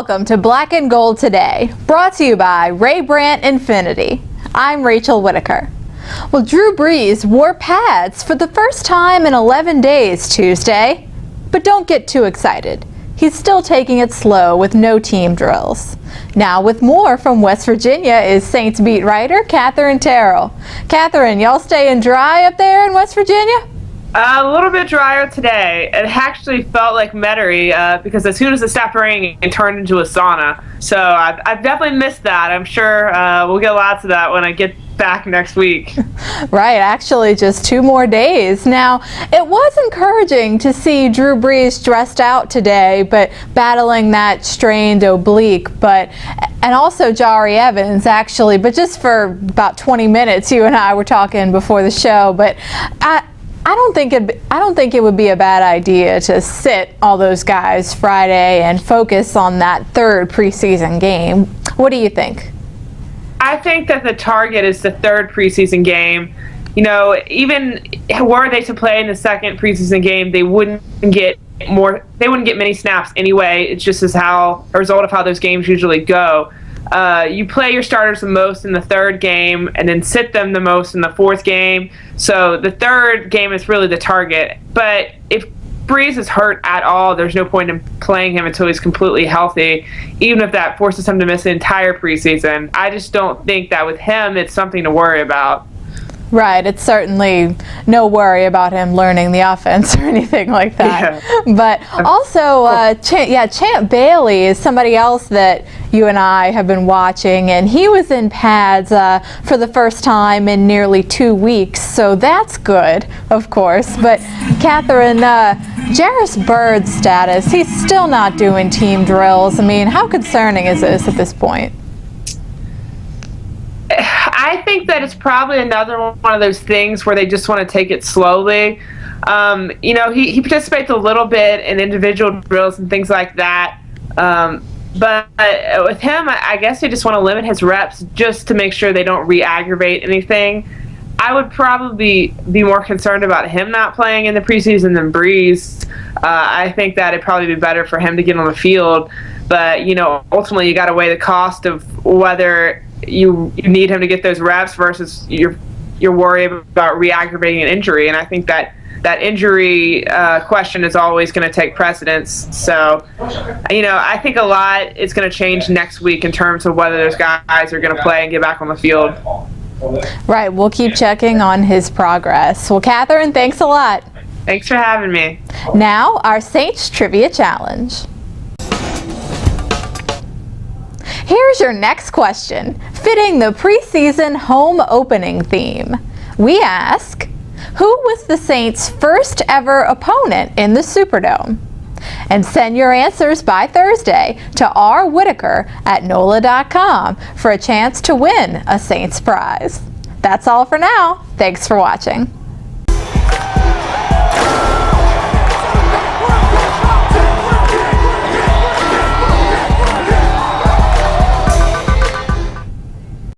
Welcome to Black and Gold Today, brought to you by Ray Brandt Infinity. I'm Rachel Whittaker. Well, Drew Brees wore pads for the first time in 11 days Tuesday, but don't get too excited. He's still taking it slow with no team drills. Now with more from West Virginia is Saints beat writer Katherine Terrell. Katherine, y'all staying dry up there in West Virginia? A little bit drier today. It actually felt like Metairie because as soon as it stopped raining, it turned into a sauna. So I've definitely missed that. I'm sure we'll get lots of that when I get back next week. Right, actually just 2 more days. Now, it was encouraging to see Drew Brees dressed out today, but battling that strained oblique, and also Jari Evans actually, but just for about 20 minutes. You and I were talking before the show, but I don't think it would be a bad idea to sit all those guys Friday and focus on that 3rd preseason game. What do you think? I think that the target is the 3rd preseason game. You know, even were they to play in the 2nd preseason game, they wouldn't get many snaps anyway. It's just as a result of how those games usually go. You play your starters the most in the 3rd game and then sit them the most in the 4th game. So the 3rd game is really the target. But if Brees is hurt at all, there's no point in playing him until he's completely healthy, even if that forces him to miss the entire preseason. I just don't think that with him it's something to worry about. Right, it's certainly no worry about him learning the offense or anything like that. Yeah. But also, Champ Bailey is somebody else that you and I have been watching, and he was in pads for the first time in nearly 2 weeks, so that's good, of course. But Katherine, Jairus Byrd's status, he's still not doing team drills. I mean, how concerning is this at this point? I think that it's probably another one of those things where they just want to take it slowly. You know, he participates a little bit in individual drills and things like that. But with him, I guess they just want to limit his reps just to make sure they don't re-aggravate anything. I would probably be more concerned about him not playing in the preseason than Brees. I think that it'd probably be better for him to get on the field. But, you know, ultimately you got to weigh the cost of whether you need him to get those reps versus you're worried about re-aggravating an injury. And I think that injury question is always going to take precedence. So, you know, I think a lot is going to change next week in terms of whether those guys are going to play and get back on the field. Right, we'll keep checking on his progress. Well, Katherine, thanks a lot. Thanks for having me. Now, our Saints Trivia Challenge. Here's your next question, fitting the preseason home opening theme. We ask, who was the Saints' first ever opponent in the Superdome? And send your answers by Thursday to Whittaker at NOLA.com for a chance to win a Saints prize. That's all for now. Thanks for watching.